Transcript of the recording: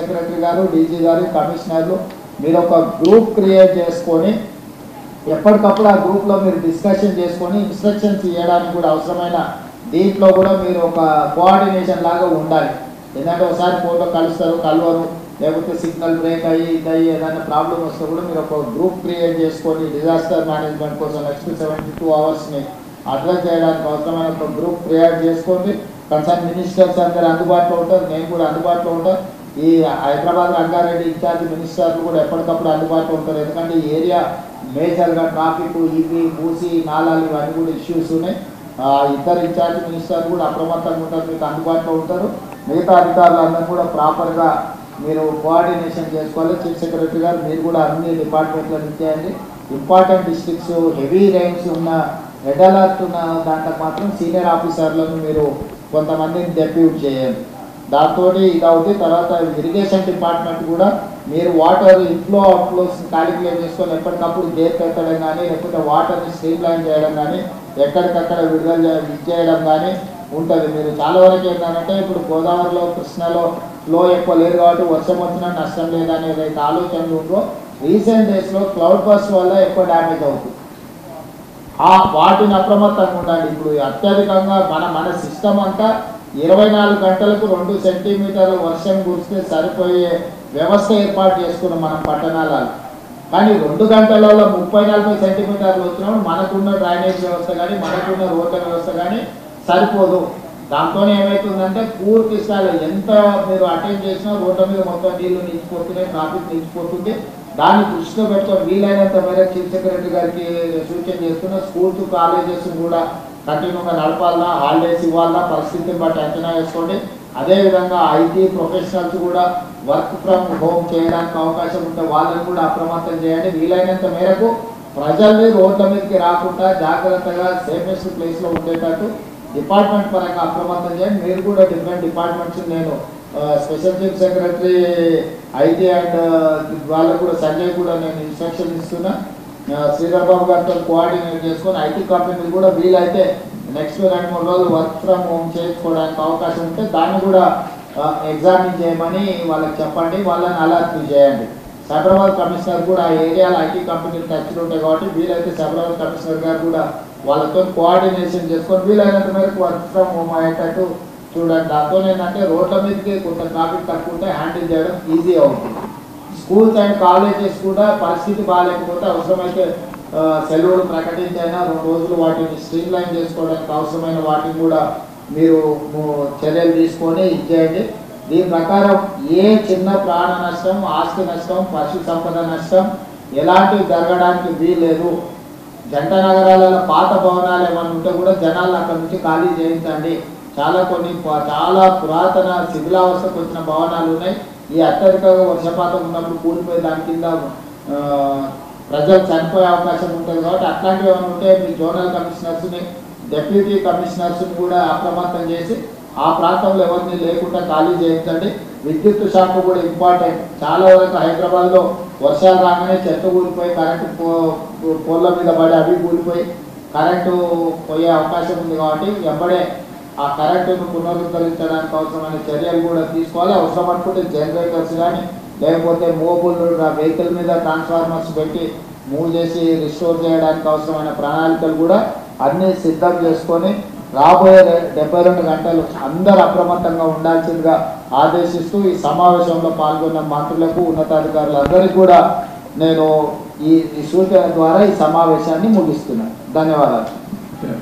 Secretary గారు, DG గారు, కమిషనర్లు మీరు ఒక గ్రూప్ క్రియేట్ చేసుకొని ఎప్పటికప్పుడు ఆ గ్రూప్లో మీరు డిస్కషన్ చేసుకొని ఇన్స్ట్రక్షన్స్ ఇవ్వడానికి కూడా అవసరమైన దీంట్లో కూడా మీరు ఒక కోఆర్డినేషన్ లాగా ఉండాలి. ఎందుకంటే ఒకసారి ఫోన్లో కలుస్తారు, కలవరు, లేకపోతే సిగ్నల్ బ్రేక్ అయ్యి ఇదయ్యి ఏదైనా ప్రాబ్లం వస్తే కూడా మీరు ఒక గ్రూప్ క్రియేట్ చేసుకొని డిజాస్టర్ మేనేజ్మెంట్ కోసం నెక్స్ట్ 72 అవర్స్ని అడ్రస్ చేయడానికి అవసరమైన ఒక గ్రూప్ క్రియేట్ చేసుకోండి. కన్సర్న్ మినిస్టర్స్ అందరూ అందుబాటులో ఉంటారు, నేను కూడా అందుబాటులో ఉంటాను. ఈ హైదరాబాద్ రంగారెడ్డి ఇన్ఛార్జ్ మినిస్టర్లు కూడా ఎప్పటికప్పుడు అందుబాటులో ఉంటారు. ఎందుకంటే ఈ ఏరియా మేజర్గా ట్రాఫిక్, ఇవి మూసి నాలాలు ఇవన్నీ కూడా ఇష్యూస్ ఉన్నాయి. ఇద్దరు ఇన్ఛార్జ్ మినిస్టర్లు కూడా అప్రమత్తంగా ఉంటారు, మీకు అందుబాటులో ఉంటారు. మిగతా అధికారులందరూ కూడా ప్రాపర్గా మీరు కోఆర్డినేషన్ చేసుకోవాలి. చీఫ్ సెక్రటరీ గారు మీరు కూడా అన్ని డిపార్ట్మెంట్లను ఇచ్చేయండి. ఇంపార్టెంట్ డిస్ట్రిక్ట్స్, హెవీ రైన్స్ ఉన్న, రెడ్ అలర్ట్ ఉన్న దాంట్లో మాత్రం సీనియర్ ఆఫీసర్లను మీరు కొంతమందిని డెప్యూట్ చేయండి. దాంతో ఇది అవుతుంది. తర్వాత ఇరిగేషన్ డిపార్ట్మెంట్ కూడా మీరు వాటర్ ఇన్ఫ్లో అవుట్ఫ్లోస్ క్యాలిక్యులేట్ చేసుకొని ఎప్పటికప్పుడు గేట్ పెట్టడం కానీ, లేకపోతే వాటర్ని స్ట్రీమ్ లైన్ చేయడం కానీ, ఎక్కడికక్కడ విడుదల చేయడం కానీ ఉంటుంది. మీరు చాలా వరకు ఏంటంటే ఇప్పుడు గోదావరిలో, కృష్ణలో ఫ్లో ఎక్కువ లేదు కాబట్టి వర్షం వచ్చినా నష్టం లేదనేది అయితే ఆలోచనలు ఉందో రీసెంట్ డేస్లో క్లౌడ్ బస్ట్ వల్ల ఎక్కువ డ్యామేజ్ అవుతుంది. వాటిని అప్రమత్తంగా ఉండాలి. ఇప్పుడు అత్యధికంగా మన సిస్టమ్ అంతా 24 గంటలకు 2 సెంటీమీటర్ల వర్షం కురిస్తే సరిపోయే వ్యవస్థ ఏర్పాటు చేసుకున్నాం మనం పట్టణాలలో. కానీ 2 గంటలలో 30-40 సెంటీమీటర్లు వచ్చినప్పుడు మనకున్న డ్రైనేజ్ వ్యవస్థ కానీ, మనకున్న రోడ్ల వ్యవస్థ కానీ సరిపోదు. దాంతో ఏమవుతుందంటే పూర్తి స్థాయిలో ఎంత మీరు అటెండ్ చేసినా రోడ్ల మీద మొత్తం నీళ్లు నిలిచిపోతున్నాయి, ట్రాఫిక్ నిలిచిపోతుంది. దాన్ని దృష్టిలో పెట్టుకొని వీలైనంత మేరకు చీఫ్ సెక్రటరీ గారికి సూచన చేస్తున్న స్కూల్స్, కాలేజెస్ కూడా కంటిన్యూగా నడపాలన్నా, హాలిడేస్ ఇవ్వాలన్నా పరిస్థితిని బట్టి అంచనా వేసుకోండి. అదేవిధంగా ఐటీ ప్రొఫెషనల్స్ కూడా వర్క్ ఫ్రమ్ హోమ్ చేయడానికి అవకాశం ఉంటే వాళ్ళని కూడా అప్రమత్తం చేయండి. వీలైనంత మేరకు ప్రజల్ని రోడ్ల మీదకి రాకుండా జాగ్రత్తగా సేఫెస్ట్ ప్లేస్లో ఉండేటట్టు డిపార్ట్మెంట్ పరంగా అప్రమత్తం చేయండి. మీరు కూడా డిఫరెంట్ డిపార్ట్మెంట్స్, నేను special chief secretary IT and వాళ్ళకు కూడా సంజయ్ కూడా నేను ఇన్స్ట్రక్షన్ ఇస్తున్నా. శ్రీధర్ బాబు గారితో కోఆర్డినేట్ చేసుకొని ఐటీ కంపెనీలు కూడా వీలైతే నెక్స్ట్ 2-3 రోజులు వర్క్ ఫ్రమ్ హోమ్ చేసుకోవడానికి అవకాశం ఉంటే దాన్ని కూడా ఎగ్జామిన్ చేయమని వాళ్ళకి చెప్పండి, వాళ్ళని అలర్ట్ చేయండి. సైబరాబాద్ కమిషనర్ కూడా ఆ ఏరియాలో ఐటీ కంపెనీలు టచ్లు ఉంటాయి కాబట్టి వీలైతే సైబరాబాద్ కమిషనర్ గారు కూడా వాళ్ళతో కోఆర్డినేషన్ చేసుకొని వీలైనంత మేరకు వర్క్ ఫ్రమ్ హోమ్ అయ్యేటట్టు చూడండి. దాంతో ఏంటంటే రోడ్ల మీదకి కొంత ట్రాఫిక్ తక్కువ ఉంటే హ్యాండిల్ చేయడం ఈజీ అవుతుంది. స్కూల్స్ అండ్ కాలేజెస్ కూడా పరిస్థితి బాగాలేకపోతే అవసరమైతే సెలవులు ప్రకటించైనా 2 రోజులు వాటిని స్ట్రీమ్ లైన్ చేసుకోవడానికి అవసరమైన వాటిని కూడా మీరు చర్యలు తీసుకొని ఇచ్చేయండి. దీని ప్రకారం ఏ చిన్న ప్రాణ నష్టం, ఆస్తి నష్టం, పశు సంపద నష్టం ఎలాంటివి జరగడానికి వీల్లేదు. జంట నగరాలలో పాత భవనాలు ఏమైనా ఉంటే కూడా జనాలు అక్కడ నుంచి ఖాళీ చేయించండి. చాలా పురాతన శిథిలావస్థకు వచ్చిన భవనాలు ఉన్నాయి. ఈ అత్యధికంగా వర్షపాతం ఉన్నప్పుడు కూలిపోయి దాని కింద ప్రజలు చనిపోయే అవకాశం ఉంటుంది కాబట్టి అట్లాంటివి ఏమైనా ఉంటే మీ జోనల్ కమిషనర్స్ని, డెప్యూటీ కమిషనర్స్ని కూడా అప్రమత్తం చేసి ఆ ప్రాంతంలో ఎవరిని లేకుండా ఖాళీ చేయించండి. విద్యుత్ శాఖ కూడా ఇంపార్టెంట్. చాలా వరకు హైదరాబాద్లో వర్షాలు రాగానే చెత్త కూలిపోయి కరెంటు పోల్ల మీద పడి అవి కూలిపోయి కరెంటు పోయే అవకాశం ఉంది కాబట్టి వెంబడే ఆ కరెంటును పునరుద్ధరించడానికి అవసరమైన చర్యలు కూడా తీసుకోవాలి. అవసరం అనుకుంటే జనరేటర్స్ కానీ లేకపోతే మోబుల్ వెహికల్ మీద ట్రాన్స్ఫార్మర్స్ పెట్టి మూవ్ చేసి రిస్టోర్ చేయడానికి అవసరమైన ప్రణాళికలు కూడా అన్నీ సిద్ధం చేసుకొని రాబోయే 72 గంటలు అందరూ అప్రమత్తంగా ఉండాల్సిందిగా ఆదేశిస్తూ ఈ సమావేశంలో పాల్గొన్న మంత్రులకు, ఉన్నతాధికారులందరికీ కూడా నేను ఈ సూచన ద్వారా ఈ సమావేశాన్ని ముగిస్తున్నాను. ధన్యవాదాలు.